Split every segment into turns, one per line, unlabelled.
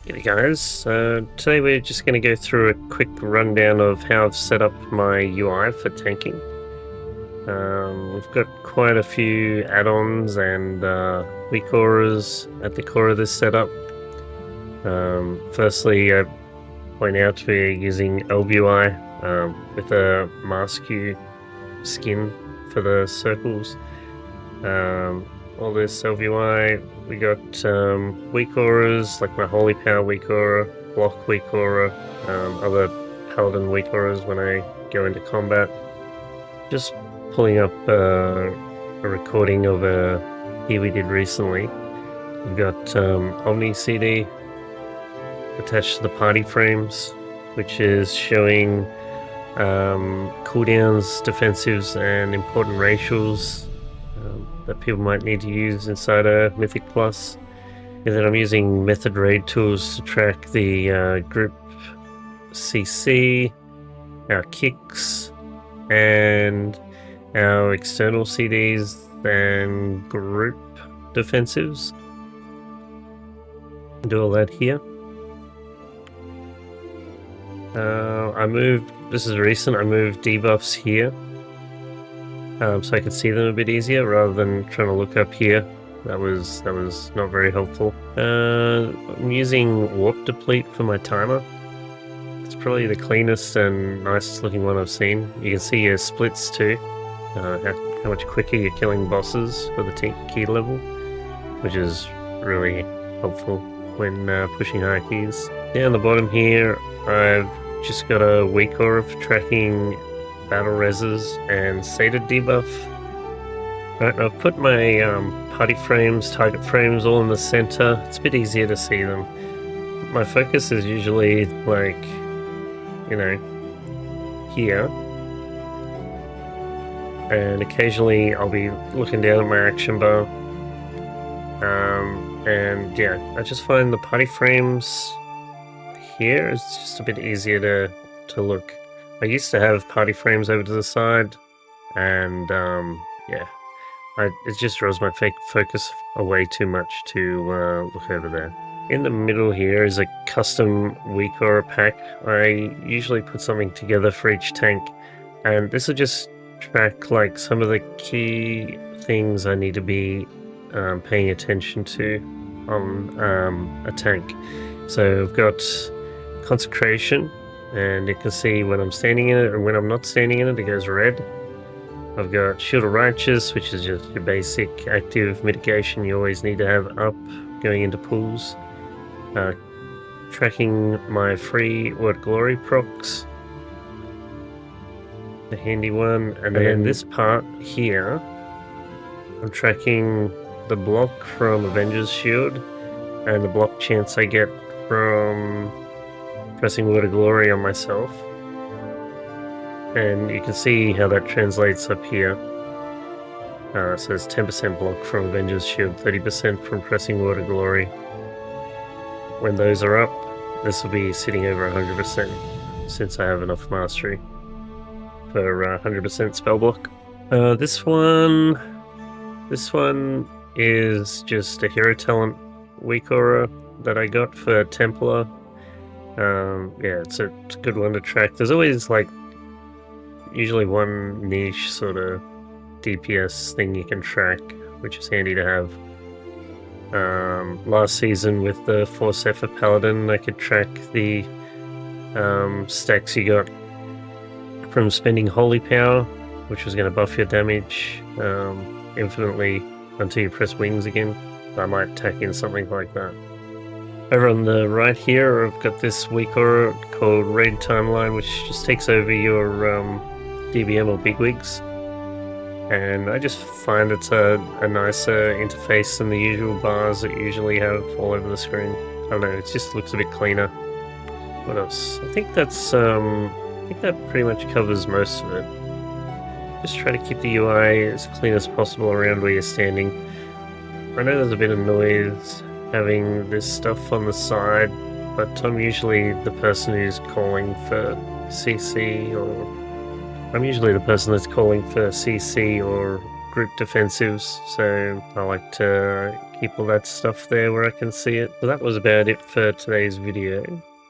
Hey guys, today we're just going to go through a quick rundown of how I've set up my UI for tanking. We've got quite a few add-ons and Weakauras at the core of this setup. Firstly, I point out we're using LBUI with a mask skin for the circles. All this LVY, we got Weakauras, like my Holy Power Weakaura, Block Weakaura, other Paladin Weakauras when I go into combat. Just pulling up a recording of a here we did recently. We've got Omni CD attached to the party frames, which is showing cooldowns, defensives, and important racials that people might need to use inside a Mythic Plus. And then I'm using method raid tools to track the group CC, our kicks, and our external CDs and group defensives. Do all that here. This is recent, I moved debuffs here. So I could see them a bit easier rather than trying to look up here. That was not very helpful. I'm using Warp Deplete for my timer. It's probably the cleanest and nicest looking one I've seen. You can see your splits too, how much quicker you're killing bosses for the key level, which is really helpful when pushing high keys. Down the bottom here, I've just got a Weakaura for tracking battle reses and sated debuff. Right, I've put my party frames, target frames all in the center. It's a bit easier to see them. My focus is usually like, here. And occasionally I'll be looking down at my action bar. And yeah, I just find the party frames here is just a bit easier to look. I used to have party frames over to the side, and it just draws my focus away too much to look over there. In the middle here is a custom Weakaura pack. I usually put something together for each tank, and this will just track like some of the key things I need to be paying attention to on a tank. So I've got Consecration, and you can see when I'm standing in it and when I'm not standing in it, it goes red. I've got Shield of Righteous, which is just your basic active mitigation you always need to have up going into pools. Tracking my free Word Glory procs, the handy one, and then this part here, I'm tracking the block from Avengers Shield and the block chance I get from pressing Word of Glory on myself, and you can see how that translates up here. So it's 10% block from Avengers Shield, 30% from pressing Word of Glory. When those are up, this will be sitting over 100% since I have enough mastery for 100% spell block. This one is just a hero talent Weakaura that I got for Templar. Yeah, it's a good one to track. There's always usually one niche sort of DPS thing you can track, which is handy to have. Last season with the Force Effort Paladin, I could track the stacks you got from spending Holy Power, which was going to buff your damage infinitely until you press Wings again. I might tack in something like that. Over on the right here, I've got this Weakaura called Raid Timeline, which just takes over your DBM or bigwigs. And I just find it's a nicer interface than the usual bars that you usually have all over the screen. I don't know, it just looks a bit cleaner. What else? I think that pretty much covers most of it. Just try to keep the UI as clean as possible around where you're standing. I know there's a bit of noise having this stuff on the side, but I'm usually the person who's calling for CC, or I'm usually the person that's calling for CC or group defensives, so I like to keep all that stuff there where I can see it. So that was about it for today's video.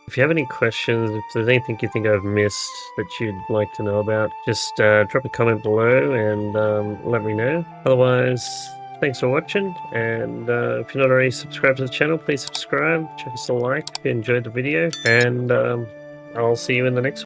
If you have any questions, if there's anything you think I've missed that you'd like to know about, just drop a comment below and let me know. Otherwise, thanks for watching, and if you're not already subscribed to the channel, please subscribe, check us a like if you enjoyed the video, and I'll see you in the next one.